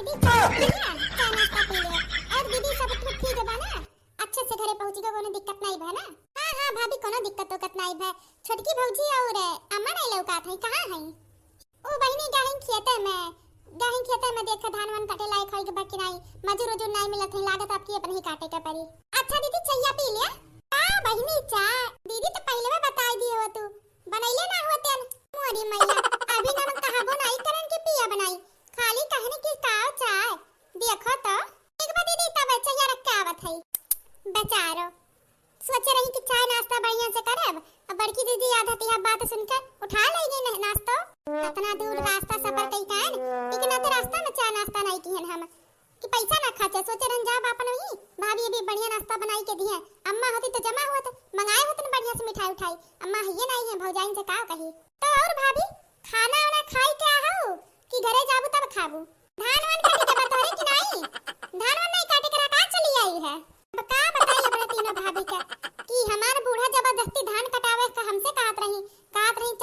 दीदी चाय नाश्ता पी ले। और दीदी सब ठीक है ना? अच्छे से घरे पहुंची गए, कोनो दिक्कत नहीं है ना? हां हां भाभी, कोनो दिक्कत नहीं है। छोटकी भौजी और अम्मा नहीं लौकात है, कहां है? ओ बहिनी गहिं खेते में देख धान वन कटे लायक होई के बाकी नहीं, मजूर नहीं मिलत है, लागत आपकी अपने ही काटे के पड़ी। अच्छा दीदी चाय पी ले। हां बहिनी चाय दीदी तो पहले में बता दिए हो, तू बनैले ना होते मोरी मैया। अभी ना कहबो नहीं करन के पिया बनाई, खाली कहने की काव चाय देखो तो एक बार दीदी तब चाय रख के आवत है। बेचारो सोच रही कि चाय नाश्ता बढ़िया से करब, अब बड़की दीदी याद आती है बात सुनकर उठा लेंगे नाश्ता। इतना दूर रास्ता सफर कई कान, इतना तो रास्ता में चाय नाश्ता नहीं किहन हम कि पैसा ना खाचे। सोचे रन जाब अपन वही भाभी अभी बढ़िया नाश्ता बनाई के दिए। अम्मा होती तो जमा होत मंगाए होत न बढ़िया से मिठाई उठाई। अम्मा ये नहीं है, भौजाइन से का कही। तो और भाभी खाना वाला खाई क्या हो कि घरे जाबू तब खाबू? धान वन काटे के बतोरे कि नहीं? धान वन नहीं काटे करा का चली आई है? अब का बताई अपने तीनों भाभी के कि हमार बूढ़ा जबरदस्ती धान कटावे का हमसे कहत रही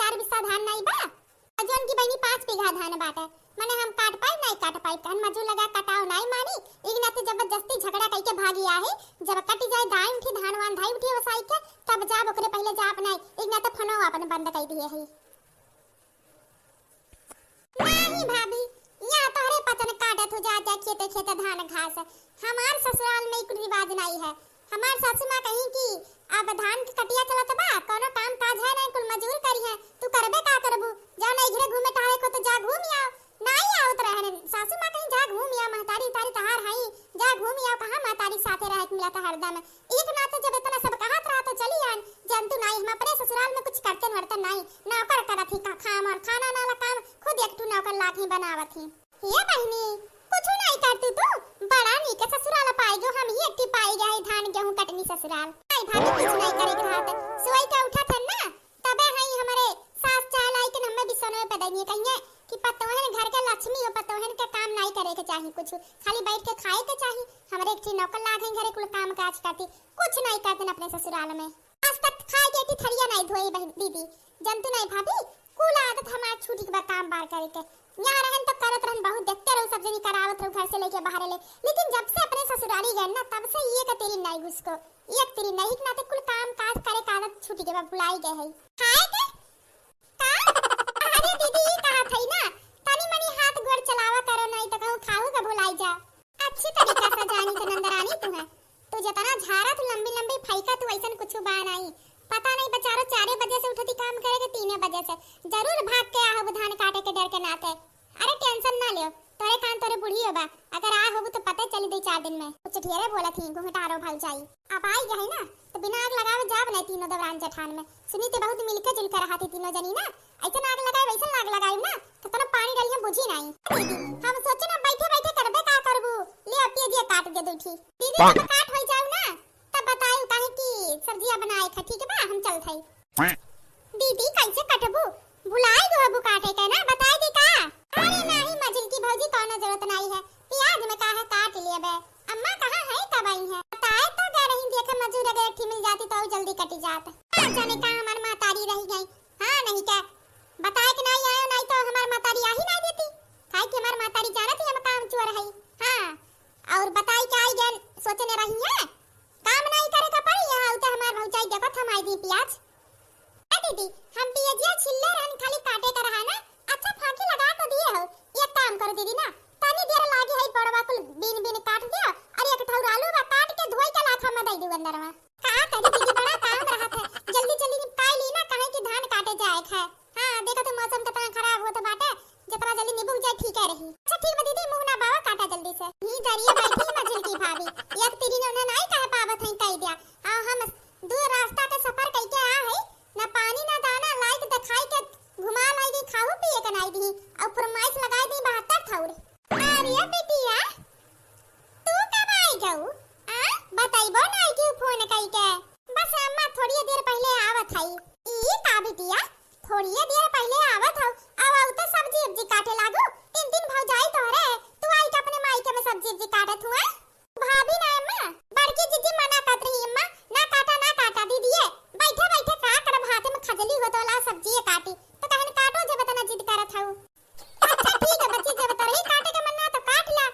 4 बिस्सा धान नहीं बा, अजन की बहनी 5 बीघा धान बाटे, माने हम काट पाई नहीं काट पाई, तन मजू लगा कटाव नहीं मानी। इगना तो जबरदस्ती झगड़ा कई के भागी आहे। जब कटी जाए दाई उठी धान वान धाई उठी वसाई के तब जाब ओकरे पहले जाप नहीं, इगना तो फनो अपन बंद कई दिए है। नहीं भाभी यहाँ तोहरे पतन काटत हो जा खेते खेते धान घास। हमार ससुराल में एक रिवाज नहीं है। हमार सासू मां कहीं कि अब धान के कटिया चलत बा, कोनो काम काज है नहीं, कुल मजूर करी है, तू करबे का करबू? जा नहीं घरे घूमे टहले को तो जा घूम आओ। नहीं आवत रहने सासू मां कहीं जा घूम आओ, महतारी तारी तहार हई जा घूम आओ। कहां महतारी साथे रह के मिला था हरदम एक नाते जब इतना सब कहत रहा तो चली आन। जंतु नहीं, हम अपने ससुराल में कुछ करते वर्तन नहीं, नौकर करत ही का खाम और खाना नाला काम खुद एक टू नौकर लाठी बनावत ही। ये बहनी कुछ नहीं करती तू, बड़ा नी के ससुराल पाई जो हम ही एकटी पाई गए धान गेहूं कटनी ससुराल। नहीं भाभी कुछ नहीं करे के हाथ सोई के उठा था ना, तबे हई हमारे सास चाय लाई के हमें भी सोने पे दइए कहिए कि पतोहन घर के लक्ष्मी हो, पतोहन के काम नहीं करे के चाहिए, कुछ खाली बैठ के खाए के चाहिए। हमरे एक नौकर लागे घरे कुल काम काज करती, कुछ नहीं करते अपने ससुराल में। आज तक खाए के थरिया नहीं धोई बहन दीदी, जंतु नहीं भाभी कुल आदत हमार छूटी के काम बार करे के। यहाँ रहन तो करत रहन, बहुत देखते रहो, सब जनी करावत रहो घर से लेके बाहर ले, लेकिन जब से अपने ससुराली गए ना तब से ये का तेरी नहीं घुसको एक तेरी नहीं ना तो कुल काम काज करे का आदत छूटी के बुलाई गए है। खाए के का अरे दीदी कहा थई ना तनी मनी हाथ गोड़ चलावा करो, नहीं तो कहूं खाऊ का भुलाई जा। अच्छी तरीका से जानी तो नंदरानी तू है, तू जितना झारा तू लंबी लंबी फैका तू ऐसन कुछ बा नहीं। पता नहीं बेचारो 4 बजे से उठती काम करे के 3 बजे से जरूर भाग के आ हो धान काटे के डर के नाते। अरे टेंशन ना लियो, तोरे कान तोरे बुढ़ी होबा, अगर आ होबू तो पता चली 2-4 दिन में। कुछ ढेरे बोला थी घुमटारो भाग जाई, अब आई गए ना तो बिना आग लगावे जाब नहीं तीनों दवरान जेठान में। सुनी ते बहुत मिलके जुल कर रहा थी तीनों जनी ना, ऐसे आग लगाए वैसे आग लगाई ना तो तना पानी डालिए बुझी नहीं। दीदी हम सोचे ना बैठे बैठे करबे का करबू, ले अपिए दिए काट दे दूठी दीदी तब काट होई जाऊ ना तब बताई काहे की सब्जियां बनाए था, ठीक है बा हम चल थई। दीदी कैसे कटबू भुलाई गो बु काटे के ना बताई दी का? अरे नहीं मजिल की भौजी कोनो जरूरत नहीं है, प्याज में का है काट लिए बे। अम्मा कहां है कब आई है? बताए तो जा रही देखे मजूर अगर ठीक मिल जाती तो जल्दी कटी जात। जाने का हमार मातारी रह गई। हां नहीं क्या बताए कि नहीं आयो, नहीं तो हमार मातारी आ ही नहीं देती, काहे कि हमार मातारी जानत है हम काम चोर है। हां और बताई के आई गन सोचने रही है काम नहीं करे का पड़ी, यहां उते हमार भौजाई देखत हम आई दी प्याज। दीदी हम पियजिया छिल्ले रहन खाली काटे का रहा ना, अच्छा फाकी लगा तो दिए हो। एक काम करो दीदी ना तनी देर लागे है पड़वा कुल बीन बीन काट दियो और एक ठौर आलू बा काट के धोई के लाथा में दे दू अंदर में। का करी दीदी बड़ा काम रहा था, जल्दी जल्दी निपटाई ली ना काहे कि धान काटे जाए है। हां देखो तो मौसम कितना खराब होत बाटे, जितना जल्दी निबुक जाए ठीक है रही। अच्छा ठीक है दीदी मुंह ना बावा काटा जल्दी से। नी दरिया बैठी मजिल की भाभी एक तेरी ने नहीं कह पावत है कह दिया। हां हम दूर रास्ता के सफर कई के आ है ना, पानी ना दाना लाइक दिखाई के घुमा लाई दी खाऊ पिए के नहीं दी और फरमाइश लगाई दी 72 ठौर। अरे बेटिया तू कब आई गऊ? बताइबो नहीं क्यों फोन कई के? बस अम्मा थोड़ी देर पहले आवत हई। ई का बेटिया थोड़ी देर पहले आवत हौ, अब आउ तो सब्जी सब्जी काटे लागू। 3 भौजाई तोरे तू आई के अपने माई के में सब्जी काटत हुआ। भाभी ना अम्मा बड़की जीजी मना करत रही अम्मा ना काटा दीदी बैठे बैठे का करब हाथ में खजली हो तो ला सब्जी काटी तो कहन काटो जब तना जिद करत हूं। अच्छा ठीक है बच्ची जब तरही काटे के मन ना तो काट ला,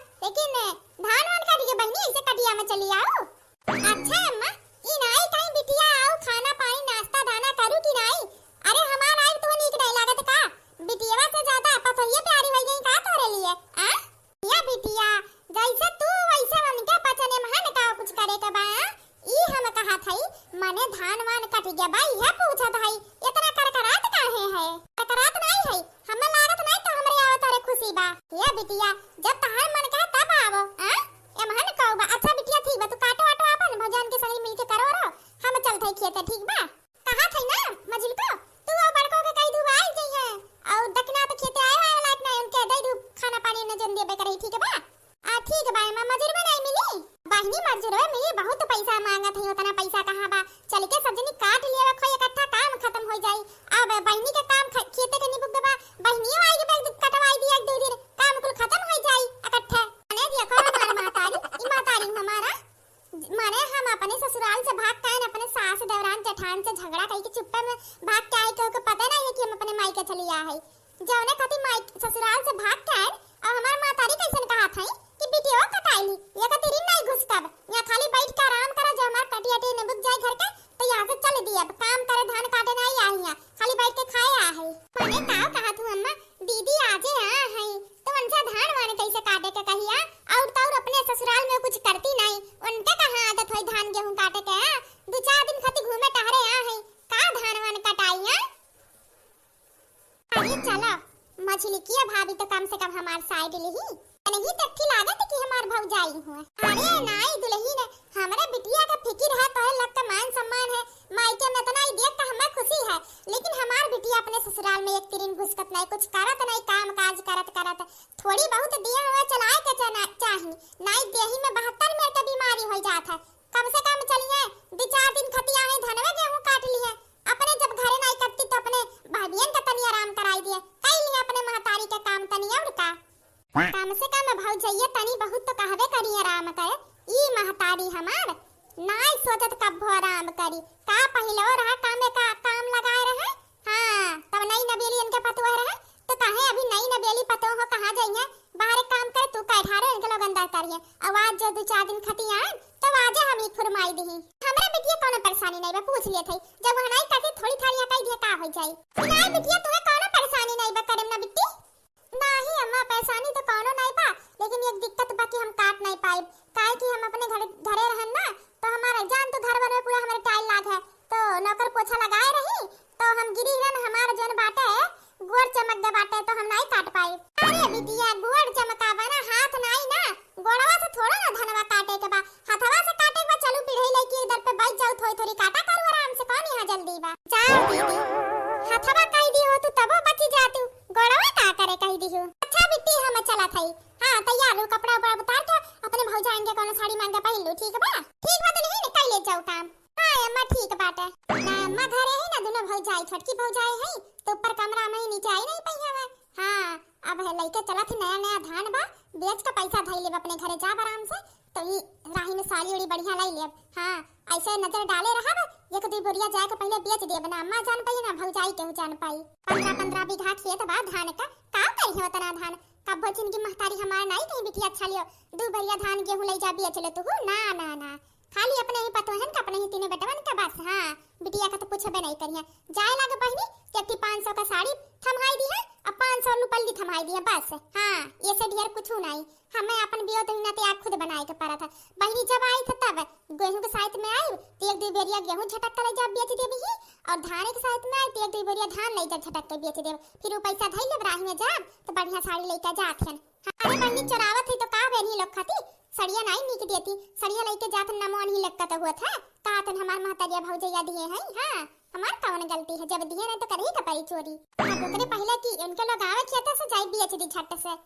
बिटिया भाई है पूछत है इतना करकरात काहे है करकरात नहीं है हमें लागत नहीं तो हमरे आवत रे खुशी बा ये बिटिया जब तहार मन कहे तब आवो हां एमहन कहू बा अच्छा बिटिया ठीक बा तू काटो आटो अपन भौजान के संग मिल के करो रो हम चलते खेते ठीक बा कहा थे ना मजली को तू और बड़को के कह दू आई जई है और दखना तो खेते आए है लाइट ना उनके दे दू खाना पानी न जन देबे करे ठीक बा आ ठीक बा मां मजूर में नहीं मिली बहनी मजूर में मिली बहुत पैसा मांगत है उतना पैसा कहां बा चल के सब जनी काट लिया रखो इकट्ठा काम खत्म हो जाई अब बहनी के काम खेते के निबुक दबा बहनियों आई के बैग कटवाई दिया एक दो दिन काम कुल खत्म हो जाई इकट्ठा अने दिया करो हमार मातारी ई मातारी हमारा माने हम अपने ससुराल से भाग के आए अपने सास देवरान जेठान से झगड़ा कई के चुप्पे में भाग के आए को पता नहीं है कि हम अपने मायके चली आ है जौने खाती माई ससुराल से भाग के आए और हमार मातारी कैसन कहा था कि बिटिया कटाई ये कतरी नहीं घुसकब या खाली बैठ के आराम करो जो हमार कटियाटी ने बुक जाए घर के तो यहां से चल दिया काम करे धान काटे नहीं आई है खाली बैठ के खाए आ है माने काव कहा तू अम्मा दीदी आजे आ है तो उनसे धान वाने कैसे काटे के कहिया और तो अपने ससुराल में कुछ करती नहीं उनके कहां आदत होई धान गेहूं काटे के दो चार दिन खती घूमे टहरे आ है का धान वाने कटाई है अरे चलो मछली किया भाभी तो कम से कम हमार साइड लिही नहीं तक्की लागत कि हमार भौजाई हुआ अरे नाई दुल्ही ने हमरे बिटिया का फिकिर है तो लग का मान सम्मान है मायके में इतना ही देख के हमें खुशी है लेकिन हमार बिटिया अपने ससुराल में एक तिरिन घुसकत नहीं कुछ करत नहीं काम काज करत थोड़ी बहुत दिया हुआ चलाए के चाहिए नहीं देही में 72 मिनट की बीमारी हो जात है कम से कम चलिए 2-4 दिन खतिया है धनवे गेहूं काट ली है अपने जब घरे नहीं करती तो अपने भाभियन का तनी आराम कराई दिए कई लिए अपने महतारी के काम तनी और का कम से कम भौजैया तनी बहुत तो कहबे करी आराम करे ई महतारी हमार नाई सोचत कब आराम करी का पहले रहा काम लगाए रहे हां तब नई नबेली इनके पतुआ रहे तो कहे अभी नई नबेली पतो हो कहां जाइए बाहर काम करे तू का ठारे इनके लोग अंदर करिए आवाज जो 2-4 दिन खती आए तो आजे हम ही फरमाई दी हमरे बिटिया कोनो परेशानी नहीं बा पूछ लिए थे जब हनाई कथे थोड़ी थाली कह दिया का हो जाई नहीं बिटिया तुम्हें कोनो परेशानी नहीं बा करम ना बिट्टी नहीं अम्मा परेशानी तो कोनो नहीं बा लेकिन एक दिक्कत बाकी हम काट नहीं पाए काहे कि हम अपने घरे रहन ना तो हमारा जान तो घर में पूरा हमारे टाइल लाग है तो नौकर पोछा लगाए रही तो हम गिरी रहन हमारा जन बाटे गोड़ चमक दे बाटे तो हम नहीं काट पाए अरे बिटिया गोड़ चमकावा ना हाथ नहीं ना गोड़वा से थोड़ा ना धनवा काटे के बा हाथवा से काटे के बा चलू पीढ़ी लेके इधर पे बैठ जाओ थोड़ी थोड़ी काटा करू आराम से कौन यहां जल्दी बा जाओ दीदी हाथवा कह दी हो तू तबो बची जा तू गोड़वा का करे कह दी हो अच्छा बिट्टी हम चला थई हां तैयार हो कपड़ा ऊपर उतार के अपने भौजाइन के कोनो साड़ी मांग के पहन लो ठीक बा तो नहीं निकल ले जाओ काम हां अम्मा ठीक बाटे ना अम्मा घरे है ना दोनों भौजाई छोटकी भौजाई है तो ऊपर कमरा में नीचे आई नहीं पई हवे हां अब है लइके चला थी नया धान बा बेच के पैसा धई लेब अपने घरे जा आराम से तो ई राही में साड़ी उड़ी बढ़िया लाई लेब हां ऐसे नजर डाले रहब एक दो बोरिया जाए के पहले बेच देब ना अम्मा जान पाई ना भौजाई के जान पाई 15 बीघा खेत बा धान का करी हो तना धान कब बचिन की महतारी हमार नहीं कहीं बिटिया अच्छा लियो 2 भरिया धान गेहूं ले जा बेच ले तू ना खाली अपने ही पतोहन का अपने ही तीनों बेटवन का बस हां बिटिया का तो पूछबे नहीं करिए जाए लागे बहनी कि 500 का साड़ी थमाई दी है अब 500 रुपये थमाई दी है बस हां ये से ढेर कुछ नहीं हमें अपन बियो तो ना ते आप खुद बनाए के पड़ा था बहनी जब आई था तब गेहूं के साथ में आई तो 1-2 बेरिया गेहूं झटक कर जा बेच देबी और धान के साथ में आई तो 1-2 बेरिया धान ले जा झटक के बेच देब फिर वो पैसा धई ले राही में जा तो बढ़िया साड़ी लेके जाथन अरे बहनी चरावत है तो का बेनी लोग खाती सड़िया नहीं निक देती सड़िया लेके जात ना मन ही लगता तो हुआ था कातन हमार महतारिया भौजैया दिए हैं हां हमार कौन गलती है जब दिए नहीं तो करही का परी चोरी अब ओकरे पहले की उनके लोग आवे खेत से जाई बेच दी झट से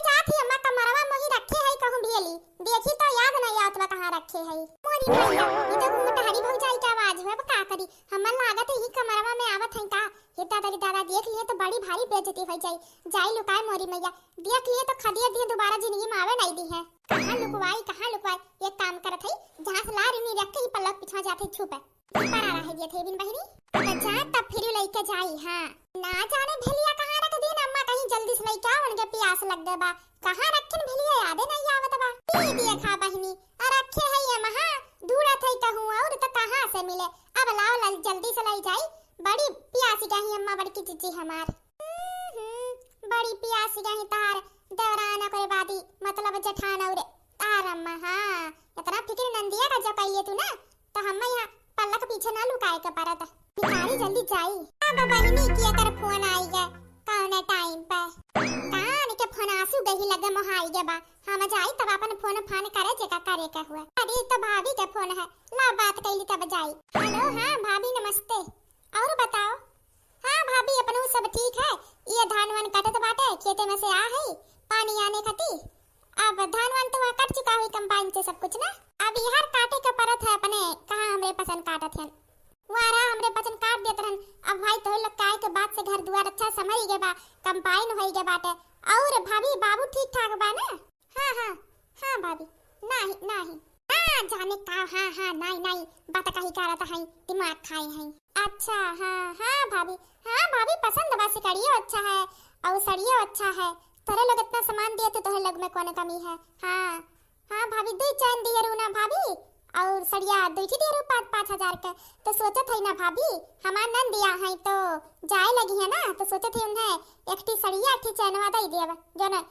जात ही अम्मा कमरवा मोही रखे है कहूं भेली देखी तो याद नहीं आवत बा कहां रखे है मोरी भैया ये तो मोटहरी भौजाई का आवाज है का करी हमन लागत ही कमरवा में आवत है का ये दादा देख लिए तो बड़ी भारी बेइज्जती हो जाई लुकाए मोरी मैया देख लिए तो खदिया दिए दोबारा जिंदगी में आवे नहीं दी है कहां लुकवाई एक काम करत है जहां से ला रही रखे ही पलक पीछे जाते छुपे पर आ रहा है ये थे बिन बहनी जा तब फिर लेके जाई हां ना जाने भेलिया कहां रख दी अम्मा कहीं जल्दी से लेके आओ उनके प्यास लग दे बा कहां रखन भेलिया याद नहीं आवत बा पी दिया खा बहनी और रखे है ये महा दूर थे कहूं और तो कहां से मिले अब लाओ जल्दी से ले जाई बड़ी प्यासी कहीं अम्मा बड़ी की चिची हमार बड़ी प्यासी कहीं तार देवराना करे बादी मतलब जेठान और तार अम्मा हां इतना फिक्र नंदिया का जो कहिए तू ना तो हम यहां पल्ला के पीछे ना लुकाए के परत भिखारी जल्दी जाई। अब बहिनी की अगर फोन आई गे कौने टाइम पे कान के फोन आंसू गही लगे मोहाई गे बा हम जाई तब अपन फोन फान करे जेका करे का हुआ। अरे तो भाभी के फोन है ला बात कैली तब जाई। हेलो हां भाभी नमस्ते और बताओ। हां भाभी अपनू सब ठीक है। ये धान वन कटत बाटे खेते में से आ है पानी आने खती। अब धान वन तो कट चुका है कंबाइन से सब कुछ ना। अब यार काटे के परत है अपने कहां हमरे पसंद काटत है वारा हमरे पसंद काट देत रहन। अब भाई तो लोग काय के बात से घर द्वार अच्छा समझ गे बा कंबाइन होई गे बाटे। और भाभी बाबू ठीक ठाक बा ना। हां हां हां भाभी नहीं नहीं हां जाने का हां नहीं बात कही करत है दिमाग खाई है। अच्छा हां भाभी पसंद बा से करियो अच्छा है और सड़ियो अच्छा है। तोरे लोग इतना सामान दिए तो तोरे लोग में कौन कमी है। हां भाभी दो चैन दिए रूना भाभी और सड़िया दूसरी दे रू 5,000 का। तो सोचत है ना भाभी हमार नन दिया है तो जाए लगी है ना तो सोचत है उन्हें एक टी सड़िया एक टी चैनवा दे देव जो ना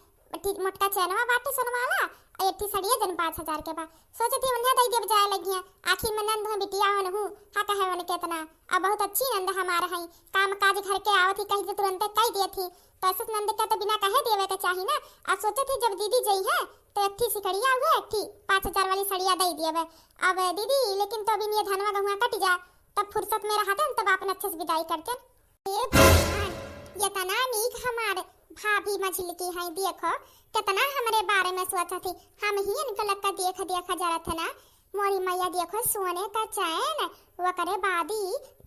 मोटका चैनवा बाटे सोनवाला और एक टी सड़िया जन 5,000 के बा सोचत है उन्हें दे देव जाए लगी है। आखिर में नंद हो बिटिया हन हूं हा कहे वन केतना अब बहुत अच्छी नंद हमार है काम काज घर के आवत ही कहीं तुरंत कह दिए थी तो ऐसे नंद का तो बिना कहे देवे के चाहिए ना। अब सोचे थे जब दीदी जई है तो एक थी सिकड़िया हुए एक थी 5,000 वाली सड़िया दे दिए अब दीदी लेकिन तो अभी ये धनवा गहुआ कट जा तब फुर्सत में रहते तब अपन अच्छे से विदाई करते। ए भगवान ये तना नीक हमारे भाभी मछली की है देखो कितना हमारे बारे में सोचा थी हम ही इनका लक्का देखा जा रहा था ना। मोरी मैया देखो सोने का चैन वो करे बादी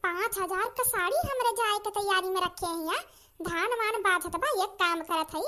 5,000 का साड़ी हमरे जाए के तैयारी में रखे हैं। धान मान बाजत बा एक काम करत है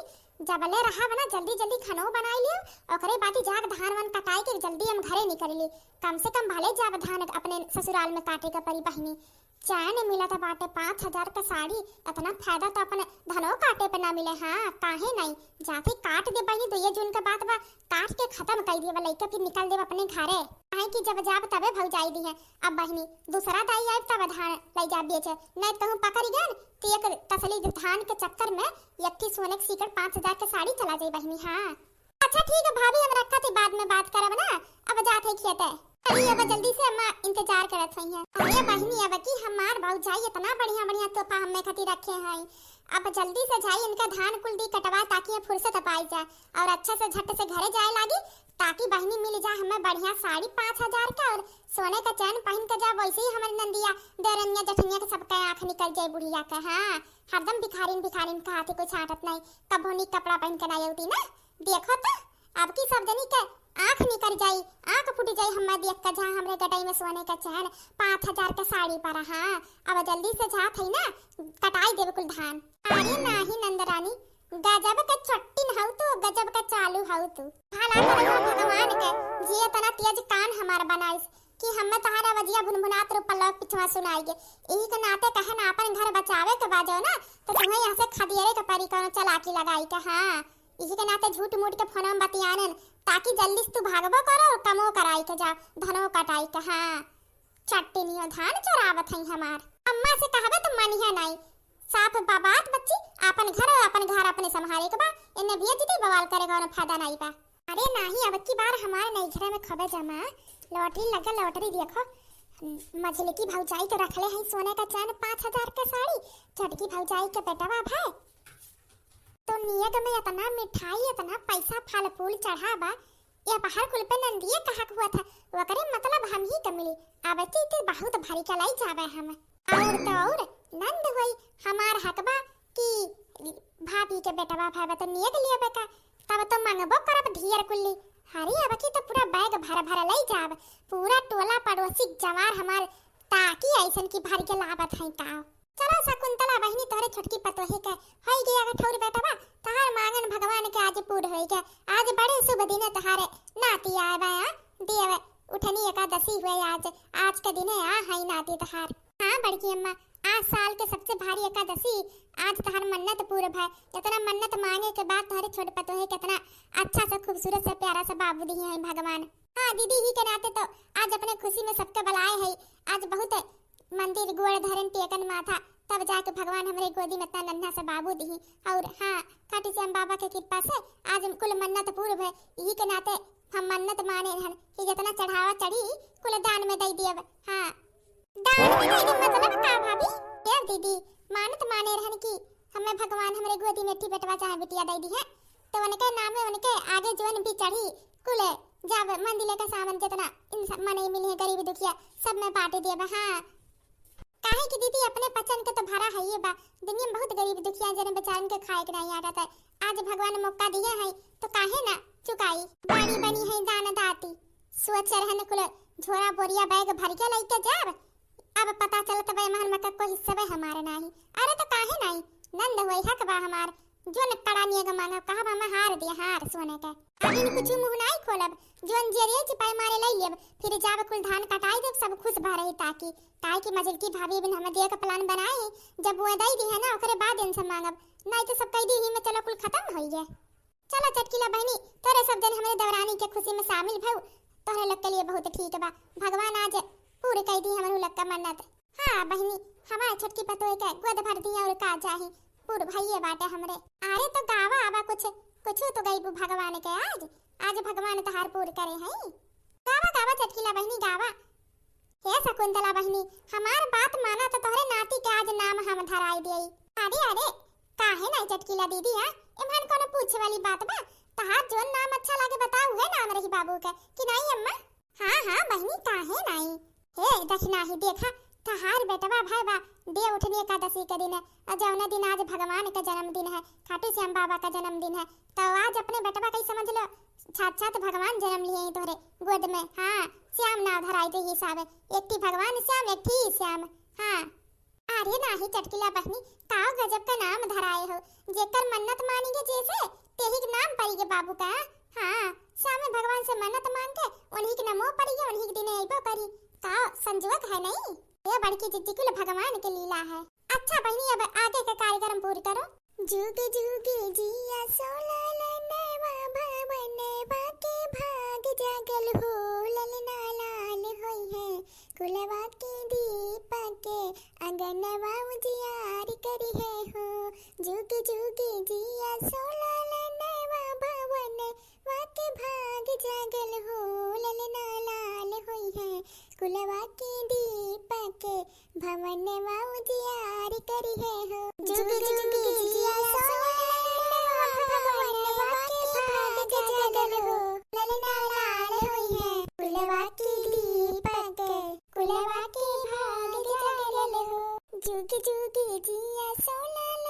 जबले रहा बना जल्दी खानो बनाई लियो ओकरे बाती जाग धान वन कटाई के जल्दी हम घरे निकल ली कम से कम भले जाब धान अपने ससुराल में काटे का परी बहिनी। चैन मिला था बाटे 5,000 का साड़ी इतना फायदा तो अपने धनो काटे पे ना मिले। हां काहे नहीं जाके काट दे बहिनी 2 जून का बात बा काट के खत्म कर दिए लइका फिर निकल दे अपने घरे काहे कि जब जाब तबे भौजाई दी है। अब बहिनी दूसरा दाई आए तब धान ले जा बेचे नहीं तो हम पकड़ गए तो एक तसली धान के चक्कर में यक्की सोने की सीकर 5,000 की साड़ी चला जाई बहिनी। हां अच्छा ठीक है भाभी हम रखा थी बाद में बात करब ना अब जाते खेते अरे अब जल्दी से अम्मा इंतजार करत हई है। अरे बहिनी अब की हमार भौजाई इतना बढ़िया तोहफा हमें खातिर रखे हैं अब जल्दी से जाई इनका धान कुल दी कटवा ताकि फुर्सत पाई जाए और अच्छा से झट से घरे जाए लागी ताकि बहिनी मिल जाए हमें बढ़िया साड़ी 5,000 का और सोने का चैन पहन के जा वैसे ही हमारी नंदिया देरनिया जठनिया के सबका आंख निकल जाए बुढ़िया का। हां हरदम भिखारिन का हाथी कोई छाटत नहीं कभोनी कपड़ा पहन के नहीं होती ना देखो तो अब की सब जनी के आंख निकल जाई आंख फूट जाई हमें देख के जहां हमरे गटाई में सोने का चैन 5,000 का साड़ी पर। हां अब जल्दी से जा थई ना कटाई देवे कुल धान। अरे नाही नंदरानी गजब का चट्टिन हऊ तू गजब का चालू हऊ तू भला करो भगवान के जिए तना तेज कान हमार बनाइस कि हमें तहारा वजिया भुनभुनात रो पल्ला पिछवा सुनाईगे यही के नाते कहे ना अपन घर बचावे के बाजो ना तो तुम्हें यहां से खदियरे के परी कोनो चलाकी लगाई के। हां इसी के नाते झूठ मूठ के फोन में बतियानन ताकि जल्दी से तू भागबो करो कमो कराई के जा धनो कटाई के। हां चट्टिनियो धान चोरावत हई हमार अम्मा से कहबे तो मानिया नहीं साफ बाबात बच्ची अपन घर अपने संभाले के बा इन्ने भेजती बवाल करे कोनो फायदा नहीं बा। अरे नहीं अब की बार हमारे नहीं घर में खबे जमा लॉटरी लगा लॉटरी देखो मछली की भौजाई तो रखले है सोने का चैन 5,000 का साड़ी झटकी भौजाई के बेटवा भाई तो नियत में इतना मिठाई इतना पैसा फल फूल चढ़ा बा ये पहाड़ कुल पे नंदिए कहा हुआ था वो करे मतलब हम ही के मिली अब की बहुत भारी कलाई जावे हम और तो और नंद होई हमार हकबा कि भाभी के बेटवा भाई तो नियत लिए बेका तब तो मंगबो करब ढियर कुल्ली। हरी अब की तो पूरा बैग भर लई जाब पूरा टोला पड़ोसी जवार हमार ताकि ऐसन की भर के लावत है का। चलो शकुंतला बहिनी तोरे छोटकी पतोही के होई गया ठौर बेटवा तहार मांगन भगवान के आज पूर्ण होई गया आज बड़े शुभ दिन तहारे नाती आवे देव उठनी एकादशी हुए आज के दिन आ है नाती तहार। हां बड़की अम्मा आज साल के सबसे भारी एकादशी आज तहार मन्नत पूर्ण है इतना मन्नत मांगे के बाद तोरे छोट पतोहे कितना अच्छा सा खूबसूरत सा प्यारा सा बाबू दी है भगवान। हां दीदी ही के नाते तो आज अपने खुशी में सबके बुलाए है आज बहुत मंदिर गोड़ धरन टेकन माथा तब जाके भगवान हमरे गोदी में इतना नन्हा सा बाबू दी और हां काटी श्याम बाबा के कृपा से आज कुल मन्नत पूर्ण है यही के नाते हम मन्नत माने हन कि जितना चढ़ावा चढ़ी कुल दान में दे दिए। हां दान देने के मतलब का भाभी? देव दीदी मानत माने रहन की हमें भगवान हमरे गोदी में बेटवा चाहे बिटिया दे दी है तो उनके नाम में उनके आगे जोन भी चढ़ी कुले जब मंदिर का सामान जितना इंसान मने मिले गरीब दुखिया सब में बांट दिए बा। हाँ काहे की दीदी अपने पचन के तो भरा है ये बा। दुनिया में बहुत गरीब दुखिया जने बेचारन के खाए के नहीं आता है। आज भगवान मौका दिया है तो काहे ना चुकाई। बड़ी बनी है दान दाती सोच रहन कुल झोरा बोरिया बैग भर के लेके जाब अब पता चलत बे महन मका को हिस्सा बे हमारे नहीं। अरे तो काहे नहीं नंद होई हक बा हमार जोन कड़ानिया का मांगा कहा बा मैं हार दिया हार सोने के अभी न कुछ मुंह नहीं खोलब जोन जेरिए चिपाई मारे लई लेब फिर जाब कुल धान कटाई देब सब खुश भा रही ताकि काहे की मजल की भाभी बिन हमें दिया का प्लान बनाए जब वो दई दी है ना ओकरे बाद इनसे मांगब नहीं तो सब कह दी ही में चलो कुल खत्म होई है। चलो चटकीला बहनी तोरे सब जन हमारे दवरानी के खुशी में शामिल भऊ तोहरे लोग के लिए बहुत ठीक बा। भगवान आज पूरे कह दी हमन लोग का मन्नत। हां बहनी हमारे छटकी पतोय के गोद भर दी और का चाही पूर भइए बाटे हमरे। अरे तो गावा आवा कुछ तो गई भगवान के आज भगवान तहार पूर करे हैं। गावा गावा चटकीला बहनी गावा। हे शकुंतला बहनी हमार बात माना तो तोहरे नाती के आज नाम हम धराई देई। अरे काहे नहीं चटकीला दीदी है इमहन कोनो पूछे वाली बात बा तहार जोन नाम अच्छा लागे बताऊ है नाम रही बाबू के कि नहीं अम्मा। हां बहनी काहे नहीं हे दक्षिणा ही देखा तहार बेटवा भाई बा दे उठने एकादशी के दिन जौना दिन आज भगवान का जन्मदिन है खाटू श्याम बाबा का जन्मदिन है तो आज अपने बेटवा कई समझ लो साक्षात भगवान जन्म लिए हैं तोहरे गोद में। हाँ श्याम नाम धराई दे हिसाब एक थी भगवान श्याम एक थी श्याम। हाँ अरे नाही चटकीला बहनी ताव गजब का नाम धराए हो जेकर मन्नत मानी के जैसे तेही के नाम पड़ी के बाबू का। हाँ श्याम भगवान से मन्नत मांग के उन्हीं के नामो पड़ी के उन्हीं के दिन आइबो करी का संजोग है नहीं ये बड़की जिद्दी कुल भगवान के लीला है। अच्छा बहनी अब आगे का कार्यक्रम पूरी करो। जुग जुग जिया सोलल नवा भवनवा के भाग जागल हो ललना लाल होई है कुलवा के दीप के अंगनवा उजियार करी है हो। जुग जुग जिया सोलल नवा भवनवा के भाग जागल हो ललना लाल होई है कुलवा के दीप के भवनवा उजियार करी है हो। जुग जुग जिया सोलल भवनवा के भाग जागल हो ललना लाल होई है कुलवा के दीप के कुलवा के भाग जागल हो। जुग जुग जिया सोलल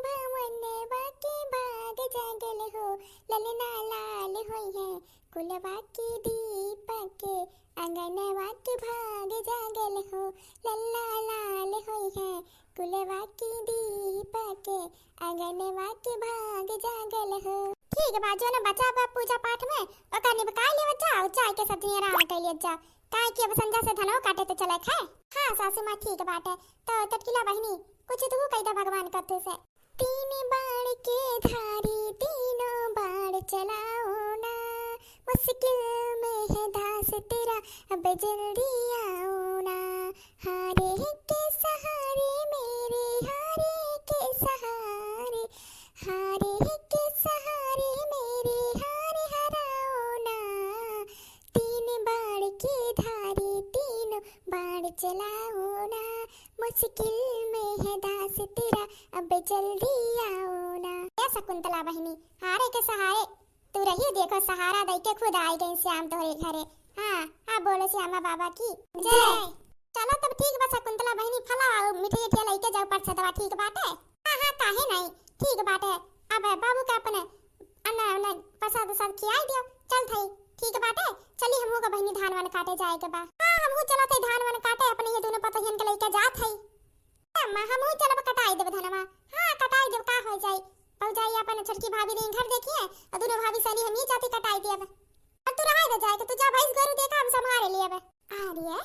भवनवा के भाग जागल हो ललना लाल होई है कुलवा के दीप के अंगनवा के भाग जागल हो लल्ला लाल होई है कुलवा के दीप के अंगनवा के भाग जागल हो। ठीक है बाजू ने बचा बा पूजा पाठ में ओका निपकाई ले जाओ चाय के साथ आराम कर ले जाओ काहे कि अब संजा से धनो काटे तो चले खाए। हां सासू मां ठीक बात है तो चटकीला बहनी कुछ तू कह दे भगवान करते से। तीन बाण के धारी तीनों बाण चलाओ ना मुश्किल में है दास तेरा अब जल्दी आओ ना। हारे के सहारे मेरे हारे के सहारे हारे के सहारे मेरे हारे हराओ ना। तीन बाण की धारी तीनों बाण चलाओ ना मुश्किल में है दास तेरा अब जल्दी आओ ना। ये शकुंतला बहनी हारे के सहारे तू रही देखो सहारा दे के खुद आई गई श्याम तोहरे घरे। हाँ बोलो श्यामा बाबा की जय। चलो तब ठीक बा शकुंतला बहनी फला मिठाई ठेला लेके जाओ परसदवा ठीक बात है। हाँ काहे नहीं ठीक बात है अब बाबू का अपने अन्ना प्रसाद सब खिलाई दियो चल थई ठीक बात है। चली हमहू का बहनी धान वन काटे जाए के बा। हाँ हमहू चलत है धान वन काटे अपने ये दोनों पतोहियन के लेके जात है अम्मा हमहू चलब कटाई देब धनवा। हाँ कटाई देब का हो जाई पहुंचाई अपन छटकी भाभी ने घर देखिए और दोनों भाभी सनी हम ही जाती कटाई दिए अब तू रहा दे जाए तू जा भैंस गरु देखा हम संभाले लिए अब। अरे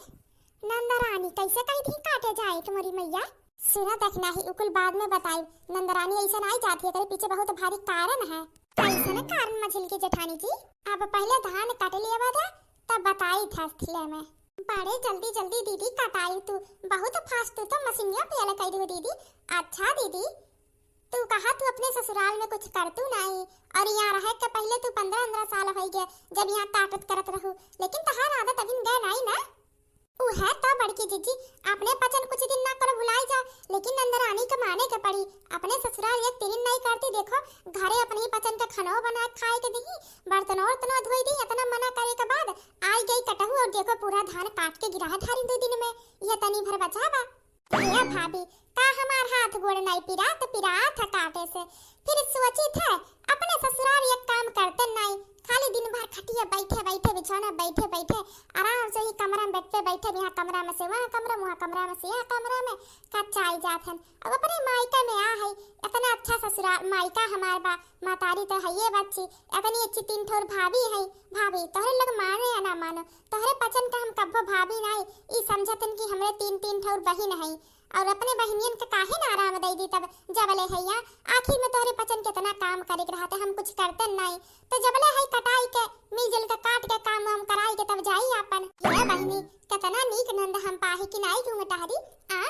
नंदरानी कैसे कही थी काटे जाए तुम्हारी मैया सुना देखना ही उकुल बाद में बताई। नंदरानी ऐसा नहीं चाहती है तेरे पीछे बहुत भारी कारण है। कैसे न कारण मछली की जेठानी जी अब पहले धान काट लिया था तब बताई था में बड़े जल्दी जल्दी दीदी कटाई तू बहुत फास्ट तू तो मशीनिया पे अलग कर दीदी। अच्छा दीदी तू कहा तू अपने ससुराल में कुछ कर तू नहीं और यहाँ रह के पहले तू 15-15 साल हो गए जब यहाँ काटत करत रहू लेकिन तहार आदत अभी गए नहीं ना। ऊ है तो बड़की जीजी, अपने पचन कुछ दिन ना करो भुलाई जा, लेकिन नंदरानी के माने के पड़ी। अपने ससुराल एक तीन नहीं करती, देखो घरे अपने ही पचन के खाना बना खाए के दी, बर्तन और तना धोई दी। इतना मना करे के बाद आई गई कटहू और देखो पूरा धान काट के गिरा धारी 2 दिन में। ये तनी भर बचावा। ये भाभी का हमार हाथ गोड़ नहीं पिरा तो पिरा था काटे से। फिर सोची था अपने ससुराल एक काम करते नहीं, खाली दिन भर खटिया बैठे बैठे बिछौना बैठे बैठे आराम से ही कमरा में बैठे बैठे यहाँ कमरा में से वहाँ कमरा, वहाँ कमरा में से यहाँ कमरा में कच्चा आई जात हन। अब अपने मायका में आ है इतना अच्छा ससुराल मायका हमार बा, मातारी तो है ये बच्ची, इतनी अच्छी 3 ठोर भाभी है। भाभी तोहरे लोग माने या ना मानो, तोहरे पचन का हम कब्बो भाभी नहीं ई समझतन कि हमरे 3 ठोर बहिन है और अपने बहनियन के काहे ना आराम दे दी तब जबले है या आखिर में तोहरे पचन कितना काम करे के रहते, हम कुछ करते नहीं तो जबले है कटाई के मिलजुल के काट के काम हम कराई के तब जाई अपन। ये बहनी कितना नीक नंद हम पाही कि नहीं घूमटारी आ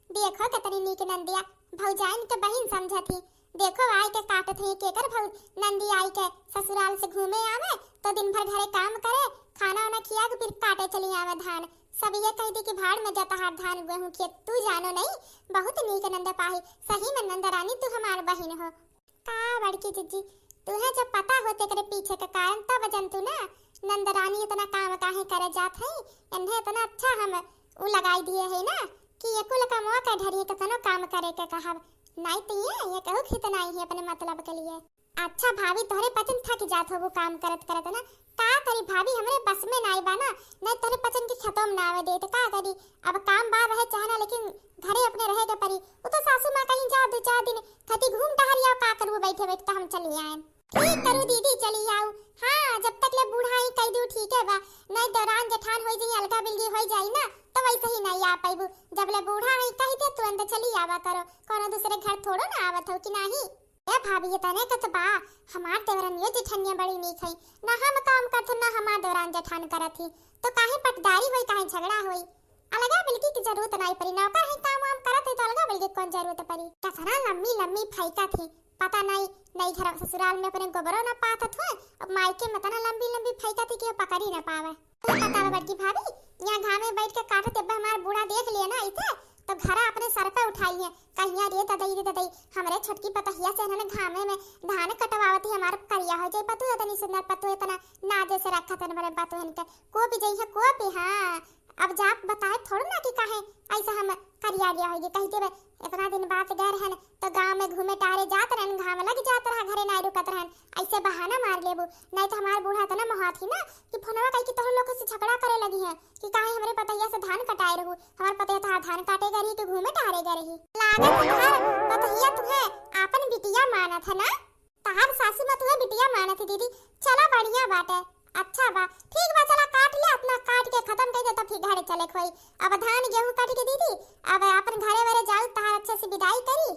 देखो कितनी नीक नंदिया भौजाइन के बहन समझती। देखो आई के काटत है केकर भौ नंदी आई के ससुराल से घूमे आवे तो दिन भर घरे काम करे, खाना वाना खिया के फिर काटे चली आवे धान। सब ये कह दी कि भाड़ में जाता हाथ धान गेहूं खेत, तू जानो नहीं बहुत नीक नंद पाही। सही में नंदरानी तू हमार बहन हो का बड़की जीजी, तुहे जब पता होते करे पीछे के कारण तब जनतु ना नंदरानी इतना काम काहे करे जात है। इन्हें इतना अच्छा हम उ लगाई दिए है ना कि ये कुल का मौका ढरी के तनो काम करे के कहब नहीं तो ये कहू खित नहीं है अपने मतलब के लिए। अच्छा भाभी तोहरे पचन थक जात हो वो काम करत करत ना, का करी भाभी हमरे बस में नहीं बना, नहीं तोहरे पचन की खत्म ना आवे दे तो का करी। अब काम बार रहे चाहना लेकिन घरे अपने रहे के परी। वो तो सासू मां कहीं जा 2-4 दिन खती घूम टहरिया का करू बैठे बैठ तो हम चली आए। ठीक करू दीदी चली आऊ। हां जब तक ले बूढ़ा ही कह दू ठीक है बा, नहीं दौरान जेठान होई जई अलगा बिलगी होई जाई ना तो वैसे ही नहीं आ पाइबू। जब ले बूढ़ा ही कह दे तुरंत चली आवा करो, कोनो दूसरे घर थोड़ो ना आवत हो कि नहीं। ए भाभी ये तने कत बा हमार देवरन ये जेठनिया बड़ी नीक है ना, हम काम करत ना हमार दौरान जेठान करत ही तो काहे पटदारी होई काहे झगड़ा होई। अलगा बिलगी की जरूरत नहीं पड़ी, ना काहे काम वाम करत है तो अलगा बिलगी कौन जरूरत पड़ी। कसरा लम्मी लम्मी फैका थी पता नहीं नहीं घर ससुराल में अपने गोबरो ना पात हो, अब मायके में तना लंबी लंबी फैका थी कि पकड़ी ना पावे। तो पता बड़की भाभी यहाँ घाम में बैठ के काटत अब हमार बूढ़ा देख लिया ना इसे तो घरा अपने सर पे उठाई है कहिया रे तदई हमरे छोटकी पतहिया से इन्होंने घामे में धान कटवावती हमार करिया हो जाए पतु इतनी सुंदर पतु इतना नाजे से रखा तन बड़े पतु इनके को भी जई है को भी। हां अब जाप बताए थोड़ा ना कि काहे ऐसा हम करिया गया होगी कह देबे इतना दिन बाद गए रहन तो गांव में घूमे टारे जात रहन, घाम लग जात रहा घरे ना रुकत रहन, ऐसे बहाना मार लेबू। नहीं तो हमार बूढ़ा तना महाथी ना कि फोनवा कह कि तोहर लोग से झगड़ा करे लगी है कि काहे हमरे पतैया से धान कटाए रहू, हमार पतैया था धान काटे गरी तो घूमे टारे गरी लागत है पतैया तुहे आपन बिटिया मानत है ना, तहार सासू मां तुहे बिटिया मानत है। दीदी चला बढ़िया बात है, अच्छा बा ठीक बा चला काट ले अपना काट के खत्म कर दे तो फिर घरे चले खोई। अब धान गेहूं काट के दीदी अब अपन घरे वरे जाऊ तहार अच्छे से विदाई करी।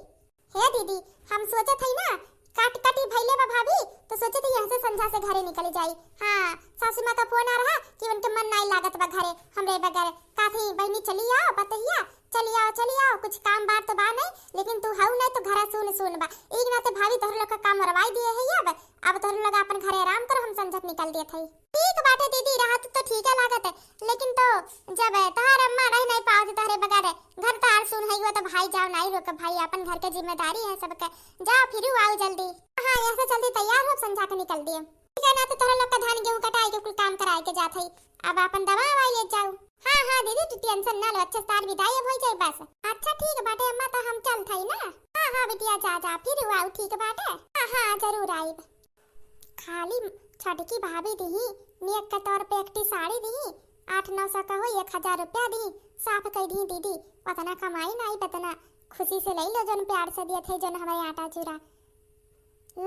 हे दीदी हम सोचत हई ना काट काटी भइले बा भाभी तो सोचत हई यहां से संझा से घरे निकल जाई। हां सासू मां का फोन आ रहा कि उनके मन नहीं लागत बा घरे हमरे बगैर, काथी बहनी चली आओ बतैया चली आओ कुछ काम बात तो बा नहीं लेकिन तू हऊ नहीं तो घरा सुन बा एक ना तो भाभी तोहर लोग का काम करवाई दिए है अब तोहर लोग अपन घरे आराम कर हम संझत निकल दिए थई। ठीक बाटे दीदी राहत तो ठीक है लागत है लेकिन तो जब तहार अम्मा रह नहीं पाओ तोहरे बगैर घर तार सुन है तो भाई जाओ नहीं रोक भाई अपन घर के जिम्मेदारी है सबके, जाओ फिर आओ जल्दी। हां यहां से जल्दी तैयार हो संझा के निकल दिए ठीक है ना तो तोहर लोग का धान गेहूं कटाई के कुल काम कराए के जात है अब अपन दवा वाई ले जाओ। हां दीदी तू टेंशन ना लो अच्छे तार विदाई हो जाए बस। अच्छा ठीक बाटे अम्मा तो हम चल थई ना। हां बिटिया जा फिर आओ ठीक बाटे। हां जरूर आइब। खाली छोटकी भाभी दी नियत के तौर पे एकटी साड़ी दी 800-900 का हो 1000 रुपया दी साफ कह दी दीदी उतना कमाई नहीं पतना खुशी से ले लो जोन प्यार से दिए थे जोन हमारे आटा चूरा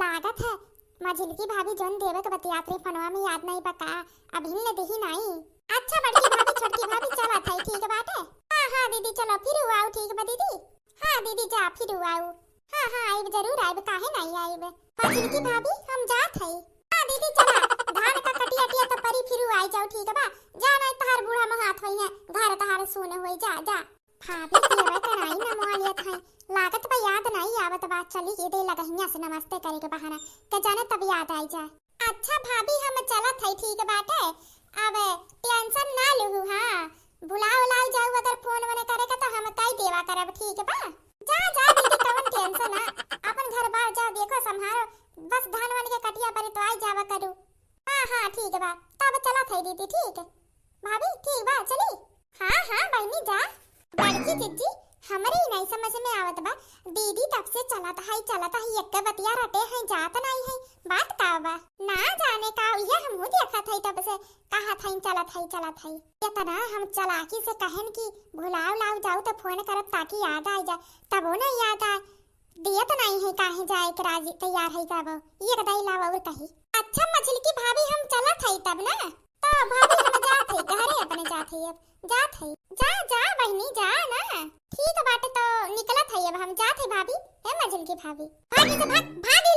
लागत है मझिलकी भाभी जोन देवे के बतियात्री फनवा में याद नहीं पका अभी ने दही नहीं। अच्छा बड़ी भाभी छोटकी भाभी चला था ठीक बात है। हां दीदी चलो फिर आओ ठीक बा दीदी। हां दीदी जा फिर आओ। हां आइब जरूर आइब काहे नहीं आइब मझिलकी भाभी हम जात हई। हां दीदी चला धान का कटिया टिया तो परी फिर आई जाओ ठीक बा जा नहीं तहार बूढ़ा महात होई है घर तहार सुन होई जा भाभी केवे कराई ना मोलियत है लागत बा याद नहीं आवत बात चली ये दे लगहिया से नमस्ते करे के बहाना के जाने तब याद आई जाए। अच्छा भाभी हम चलत हई ठीक बात है अब टेंशन ना लहू। हां बुलाओ लाओ जाऊ अगर फोन वने करेगा तो हम कई देवा करब, ठीक बा। जा जा दीदी, कवन टेंशन है, अपन घर बार जाओ, देखो संभालो, बस धान वान के कटिया पर तो आई जावा करू। हां हां ठीक बा, तब चला थई दीदी, ठीक भाभी, ठीक बा चली। हां हां बहनी जा। बड़की जीजी हमरे ही नहीं समझ में आवत बा, दीदी तब से चलत है एक बतिया रटे है, जात नहीं है, बात का बा ना जाने का, ये हम देखा थे तब से कहा था चलत है। इतना हम चलाकी से कहन की भुलाओ लाओ जाओ तो फोन करब ताकि याद आ जाए, तब वो नहीं याद आए, दियत नहीं है काहे जाए के राजी तैयार है तब ये कदाई लावा और कही। अच्छा मछली की भाभी हम चलत है तब ना, तो भाभी हम जात है घरे अपने जात है, अब जात है, जा जा बहनी जा ना, ठीक बात तो निकलत है, अब हम जात है भाभी, है मछली की भाभी, भागी से भागी